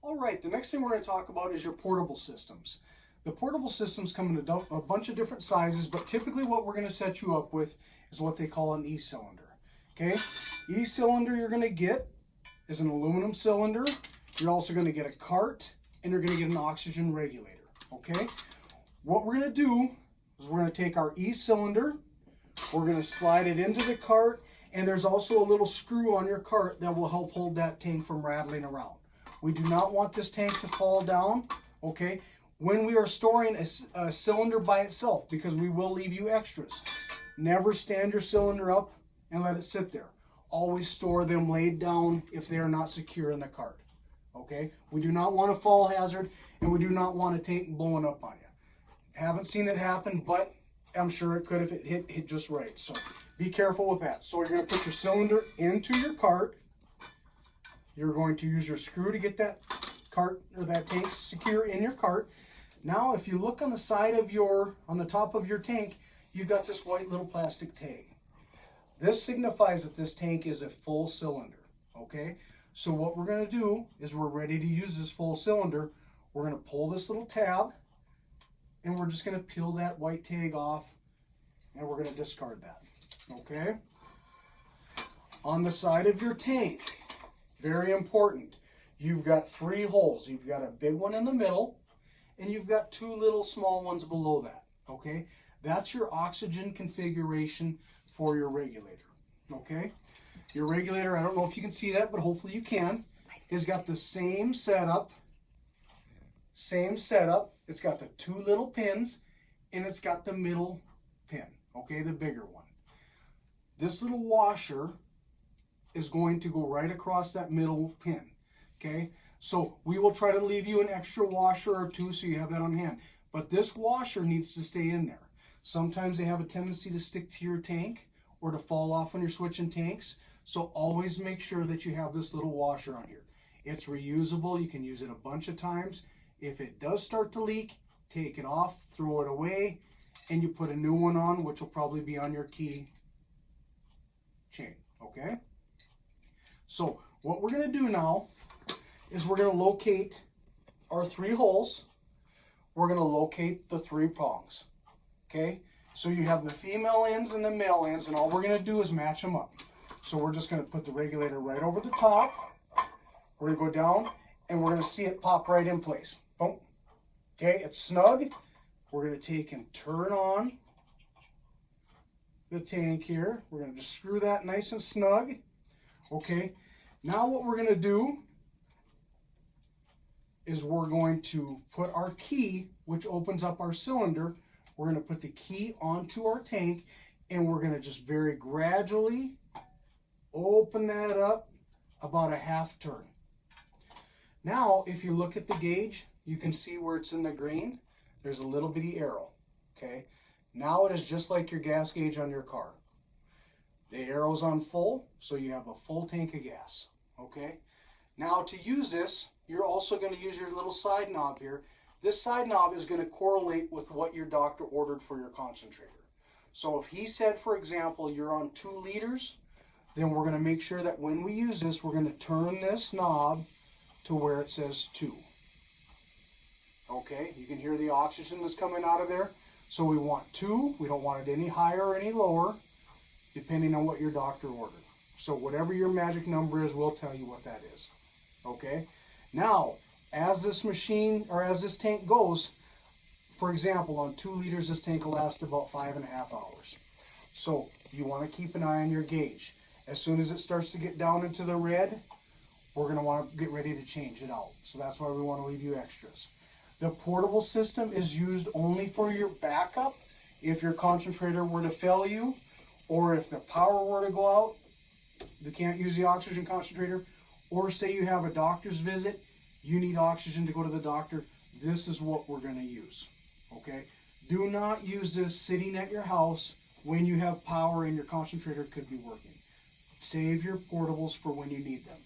All right, the next thing we're going to talk about is your portable systems. The portable systems come in a bunch of different sizes, but typically what we're going to set you up with is what they call an E-cylinder. Okay, E-cylinder you're going to get is an aluminum cylinder. You're also going to get a cart, and you're going to get an oxygen regulator. Okay, what we're going to do is we're going to take our E-cylinder, we're going to slide it into the cart, and there's also a little screw on your cart that will help hold that tank from rattling around. We do not want this tank to fall down, okay, when we are storing a cylinder by itself, because we will leave you extras. Never stand your cylinder up and let it sit there. Always store them laid down if they are not secure in the cart, okay? We do not want a fall hazard, and we do not want a tank blowing up on you. Haven't seen it happen, but I'm sure it could if it hit just right. So be careful with that. So you're going to put your cylinder into your cart. You're going to use your screw to get that cart or that tank secure in your cart. Now, if you look on the side of on the top of your tank, you've got this white little plastic tag. This signifies that this tank is a full cylinder, okay? So what we're going to do is we're ready to use this full cylinder. We're going to pull this little tab, and we're just going to peel that white tag off, and we're going to discard that, okay? On the side of your tank, very important, you've got 3 holes. You've got a big one in the middle, and you've got 2 little small ones below that, okay? That's your oxygen configuration for your regulator, okay? Your regulator, I don't know if you can see that, but hopefully you can, has got the same setup. It's got the 2 little pins, and it's got the middle pin, okay, the bigger one. This little washer is going to go right across that middle pin, okay? So we will try to leave you an extra washer or 2 so you have that on hand. But this washer needs to stay in there. Sometimes they have a tendency to stick to your tank or to fall off when you're switching tanks. So always make sure that you have this little washer on here. It's reusable. You can use it a bunch of times. If it does start to leak, take it off, throw it away, and you put a new one on, which will probably be on your key chain, okay? So what we're going to do now is we're going to locate our 3 holes. We're going to locate the 3 prongs, okay? So you have the female ends and the male ends, and all we're going to do is match them up. So we're just going to put the regulator right over the top. We're going to go down, and we're going to see it pop right in place. Boom. Okay, it's snug. We're going to take and turn on the tank here. We're going to just screw that nice and snug. Okay, now what we're going to do is we're going to put our key, which opens up our cylinder. We're going to put the key onto our tank, and we're going to just very gradually open that up about a half turn. Now, if you look at the gauge, you can see where it's in the green. There's a little bitty arrow, okay? Now it is just like your gas gauge on your car. The arrow's on full, so you have a full tank of gas, okay? Now to use this, you're also going to use your little side knob here. This side knob is going to correlate with what your doctor ordered for your concentrator. So if he said, for example, you're on 2 liters, then we're going to make sure that when we use this, we're going to turn this knob to where it says 2. Okay, you can hear the oxygen that's coming out of there. So we want 2. We don't want it any higher or any lower, depending on what your doctor ordered. So whatever your magic number is, we'll tell you what that is. Okay, now as this machine or as this tank goes, for example, on 2 liters, this tank will last about 5.5 hours. So you want to keep an eye on your gauge. As soon as it starts to get down into the red, we're going to want to get ready to change it out. So that's why we want to leave you extras. The portable system is used only for your backup. If your concentrator were to fail you, or if the power were to go out, you can't use the oxygen concentrator, or say you have a doctor's visit, you need oxygen to go to the doctor, this is what we're going to use, okay? Do not use this sitting at your house when you have power and your concentrator could be working. Save your portables for when you need them.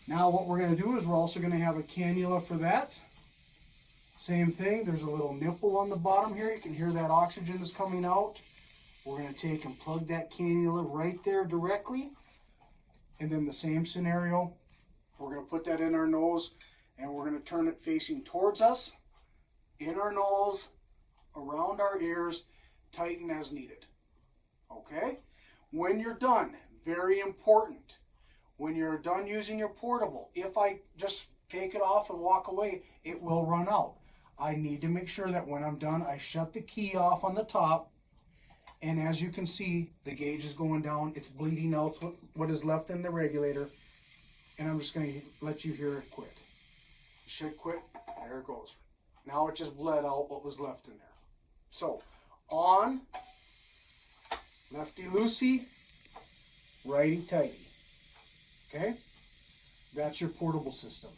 Now what we're going to do is we're also going to have a cannula for that. Same thing, there's a little nipple on the bottom here. You can hear that oxygen is coming out. We're going to take and plug that cannula right there directly. And then the same scenario, we're going to put that in our nose. And we're going to turn it facing towards us, in our nose, around our ears, tighten as needed. Okay? When you're done, very important, when you're done using your portable, if I just take it off and walk away, it will run out. I need to make sure that when I'm done, I shut the key off on the top. And as you can see, the gauge is going down. It's bleeding out what is left in the regulator. And I'm just going to let you hear it quit. It should quit. There it goes. Now it just bled out what was left in there. So, on, lefty-loosey, righty-tighty. Okay? That's your portable system.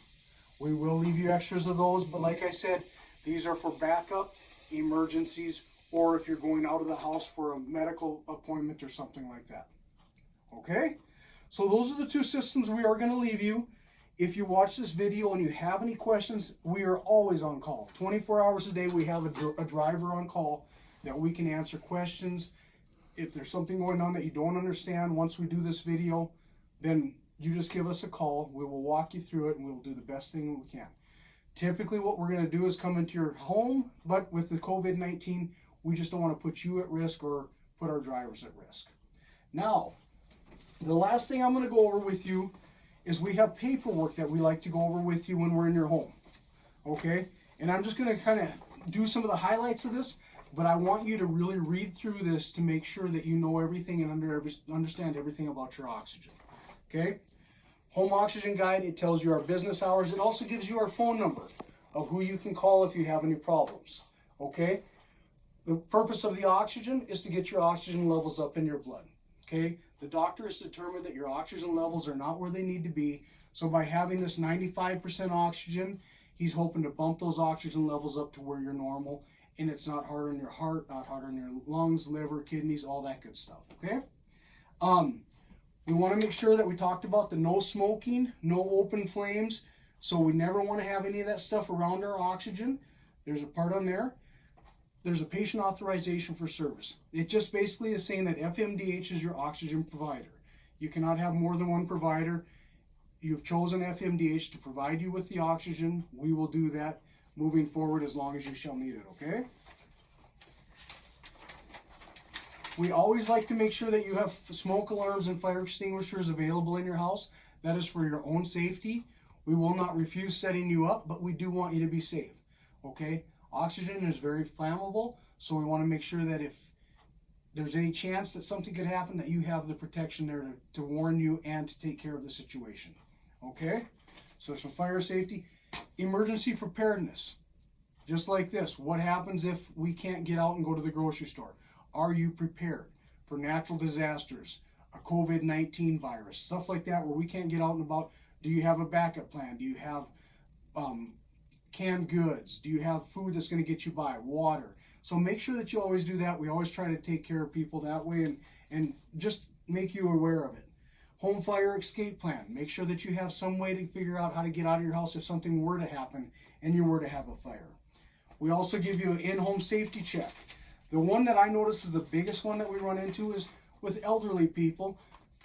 We will leave you extras of those, but like I said, these are for backup, emergencies, or if you're going out of the house for a medical appointment or something like that. Okay? So those are the two systems we are going to leave you. If you watch this video and you have any questions, we are always on call. 24 hours a day, we have a driver on call that we can answer questions. If there's something going on that you don't understand once we do this video, then you just give us a call. We will walk you through it and we'll do the best thing we can. Typically what we're going to do is come into your home, but with the COVID-19, we just don't want to put you at risk or put our drivers at risk. Now, the last thing I'm going to go over with you is we have paperwork that we like to go over with you when we're in your home. Okay? And I'm just going to kind of do some of the highlights of this, but I want you to really read through this to make sure that you know everything and understand everything about your oxygen. Okay? Home Oxygen Guide, it tells you our business hours. It also gives you our phone number of who you can call if you have any problems. Okay? The purpose of the oxygen is to get your oxygen levels up in your blood. Okay? The doctor has determined that your oxygen levels are not where they need to be. So by having this 95% oxygen, he's hoping to bump those oxygen levels up to where you're normal. And it's not hard on your heart, not hard on your lungs, liver, kidneys, all that good stuff. Okay? We want to make sure that we talked about the no smoking, no open flames. So we never want to have any of that stuff around our oxygen. There's a part on there. There's a patient authorization for service. It just basically is saying that FMDH is your oxygen provider. You cannot have more than one provider. You've chosen FMDH to provide you with the oxygen. We will do that moving forward as long as you shall need it, okay? We always like to make sure that you have smoke alarms and fire extinguishers available in your house. That is for your own safety. We will not refuse setting you up, but we do want you to be safe, okay? Oxygen is very flammable, so we want to make sure that if there's any chance that something could happen, that you have the protection there to warn you and to take care of the situation, okay? So some fire safety. Emergency preparedness, just like this. What happens if we can't get out and go to the grocery store? Are you prepared for natural disasters, a COVID-19 virus, stuff like that where we can't get out and about? Do you have a backup plan? Do you have canned goods? Do you have food that's going to get you by? Water. So make sure that you always do that. We always try to take care of people that way and just make you aware of it. Home fire escape plan. Make sure that you have some way to figure out how to get out of your house if something were to happen and you were to have a fire. We also give you an in-home safety check. The one that I notice is the biggest one that we run into is with elderly people.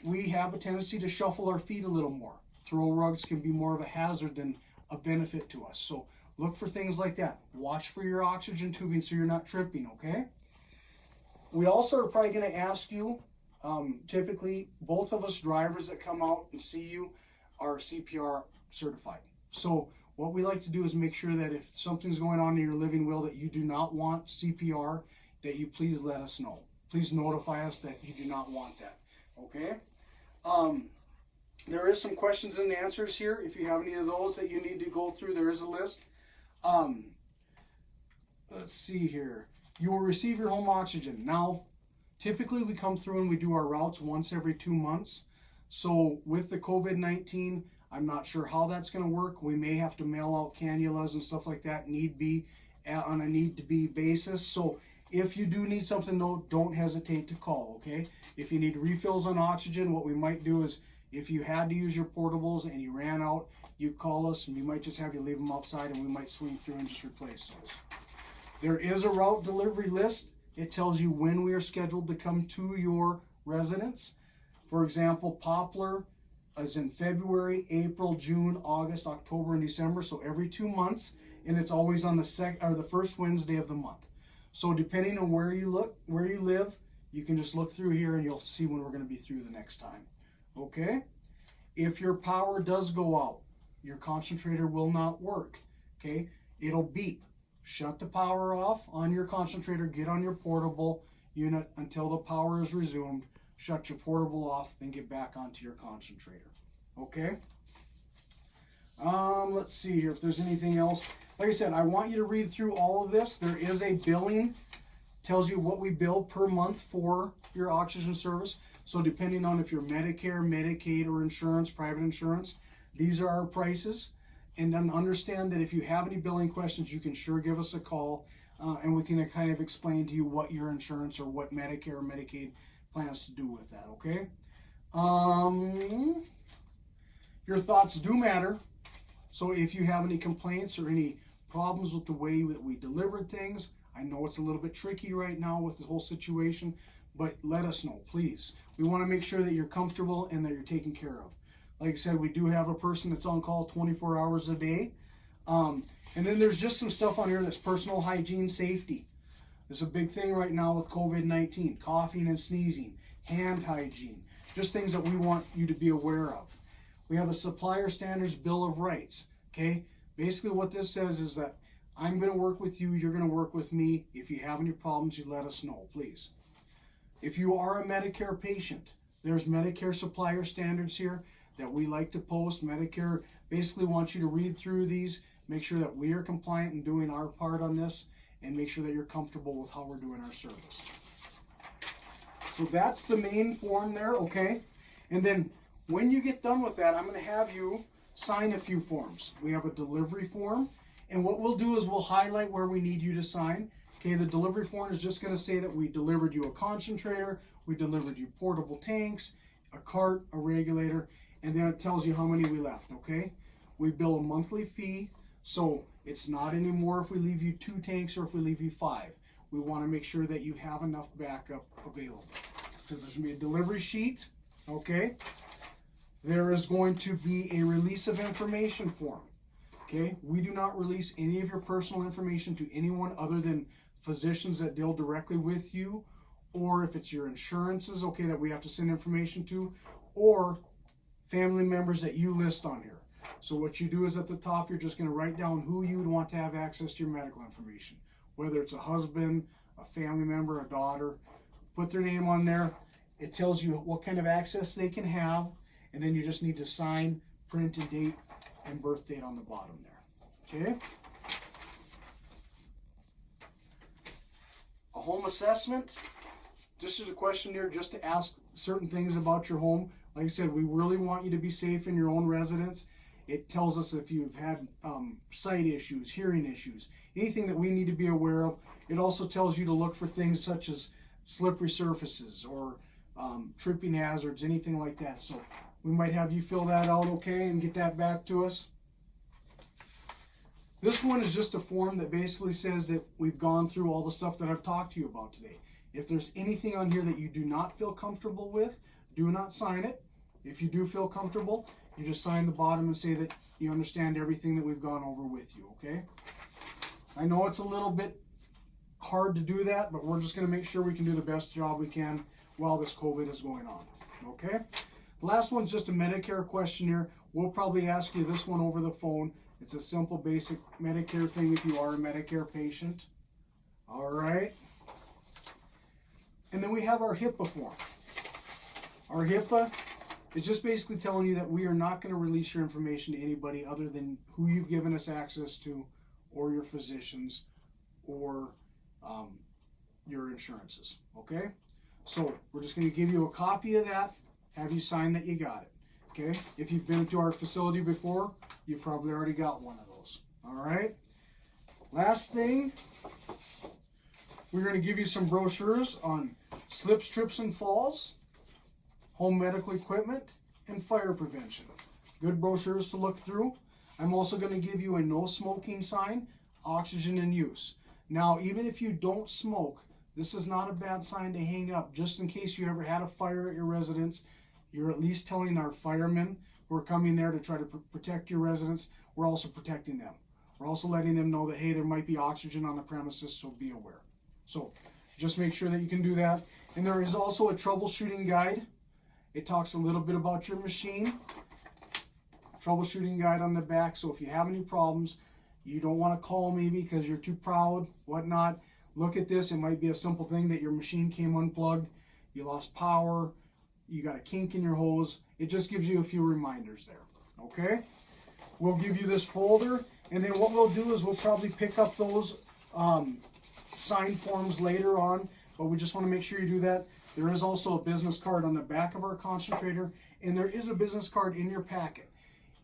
We have a tendency to shuffle our feet a little more. Throw rugs can be more of a hazard than a benefit to us. So look for things like that. Watch for your oxygen tubing so you're not tripping, okay? We also are probably going to ask you, typically both of us drivers that come out and see you are CPR certified. So what we like to do is make sure that if something's going on in your living will that you do not want CPR, that you please let us know. Please notify us that you do not want that, okay? There is some questions and answers here. If you have any of those that you need to go through, there is a list. Let's see here. You will receive your home oxygen. Now, typically we come through and we do our routes once every 2 months. So with the COVID-19, I'm not sure how that's going to work. We may have to mail out cannulas and stuff like that, on a need-to-be basis. So if you do need something, don't hesitate to call, okay? If you need refills on oxygen, what we might do is if you had to use your portables and you ran out, you call us and we might just have you leave them outside and we might swing through and just replace those. There is a route delivery list. It tells you when we are scheduled to come to your residence. For example, Poplar, is in February, April, June, August, October, and December. So every 2 months, and it's always on the first Wednesday of the month. So depending on where you live, you can just look through here and you'll see when we're going to be through the next time. Okay? If your power does go out, your concentrator will not work. Okay? It'll beep. Shut the power off on your concentrator, get on your portable unit until the power is resumed, shut your portable off, then get back onto your concentrator. Okay? Let's see here if there's anything else. Like I said, I want you to read through all of this. There is a billing, tells you what we bill per month for your oxygen service. So depending on if you're Medicare, Medicaid, or insurance, private insurance, these are our prices. And then understand that if you have any billing questions, you can sure give us a call, and we can kind of explain to you what your insurance or what Medicare or Medicaid plans to do with that, okay? Your thoughts do matter. So if you have any complaints or any problems with the way that we delivered things, I know it's a little bit tricky right now with the whole situation, but let us know, please. We want to make sure that you're comfortable and that you're taken care of. Like I said, we do have a person that's on call 24 hours a day. And then there's just some stuff on here that's personal hygiene safety. It's a big thing right now with COVID-19, coughing and sneezing, hand hygiene, just things that we want you to be aware of. We have a supplier standards bill of rights, okay? Basically what this says is that I'm going to work with you, you're going to work with me. If you have any problems, you let us know, please. If you are a Medicare patient, there's Medicare supplier standards here that we like to post. Medicare basically wants you to read through these, make sure that we are compliant and doing our part on this, and make sure that you're comfortable with how we're doing our service. So that's the main form there, okay? And then when you get done with that, I'm going to have you sign a few forms. We have a delivery form, and what we'll do is we'll highlight where we need you to sign. Okay, the delivery form is just going to say that we delivered you a concentrator, we delivered you portable tanks, a cart, a regulator, and then it tells you how many we left, okay? We bill a monthly fee, so it's not anymore if we leave you 2 tanks or if we leave you 5. We want to make sure that you have enough backup available. So there's going to be a delivery sheet, okay? There is going to be a release of information form, okay? We do not release any of your personal information to anyone other than physicians that deal directly with you, or if it's your insurances, okay, that we have to send information to, or family members that you list on here. So what you do is at the top, you're just going to write down who you would want to have access to your medical information, whether it's a husband, a family member, a daughter. Put their name on there. It tells you what kind of access they can have, and then you just need to sign, print, and date and birth date on the bottom there. Okay? A home assessment. This is a questionnaire just to ask certain things about your home. Like I said, we really want you to be safe in your own residence. It tells us if you've had sight issues, hearing issues, anything that we need to be aware of. It also tells you to look for things such as slippery surfaces or tripping hazards, anything like that. So we might have you fill that out, okay, and get that back to us. This one is just a form that basically says that we've gone through all the stuff that I've talked to you about today. If there's anything on here that you do not feel comfortable with, do not sign it. If you do feel comfortable, you just sign the bottom and say that you understand everything that we've gone over with you, okay? I know it's a little bit hard to do that, but we're just going to make sure we can do the best job we can while this COVID is going on, okay? The last one's just a Medicare questionnaire. We'll probably ask you this one over the phone. It's a simple, basic Medicare thing if you are a Medicare patient. All right. And then we have our HIPAA form. Our HIPAA is just basically telling you that we are not going to release your information to anybody other than who you've given us access to, or your physicians, or your insurances, okay? So we're just going to give you a copy of that, have you sign that you got it, okay? If you've been to our facility before, you've probably already got one of those, all right? Last thing, we're going to give you some brochures on slips, trips, and falls, home medical equipment, and fire prevention. Good brochures to look through. I'm also going to give you a no smoking sign, oxygen in use. Now, even if you don't smoke, this is not a bad sign to hang up, just in case you ever had a fire at your residence. you're at least telling our firemen who are coming there to try to protect your residents, we're also protecting them. We're also letting them know that, hey, there might be oxygen on the premises, so be aware. So just make sure that you can do that. And there is also a troubleshooting guide. It talks a little bit about your machine. Troubleshooting guide on the back. So if you have any problems, you don't want to call me because you're too proud, whatnot, look at this. It might be a simple thing that your machine came unplugged, you lost power, you got a kink in your hose. It just gives you a few reminders there. Okay? We'll give you this folder, and then what we'll do is we'll probably pick up those sign forms later on, but we just want to make sure you do that. There is also a business card on the back of our concentrator, and there is a business card in your packet.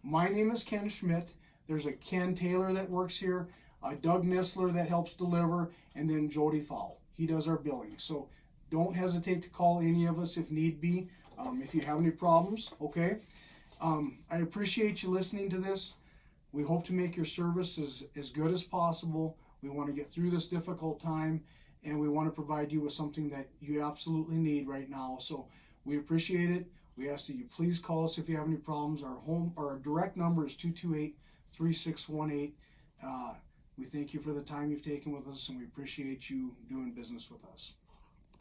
My name is Ken Schmidt. There's a Ken Taylor that works here, a Doug Nissler that helps deliver, and then Jody Fowle. He does our billing. So don't hesitate to call any of us if need be, if you have any problems, okay? I appreciate you listening to this. We hope to make your service as good as possible. We want to get through this difficult time, and we want to provide you with something that you absolutely need right now. So we appreciate it. We ask that you please call us if you have any problems. Our direct number is 228-3618. We thank you for the time you've taken with us, and we appreciate you doing business with us.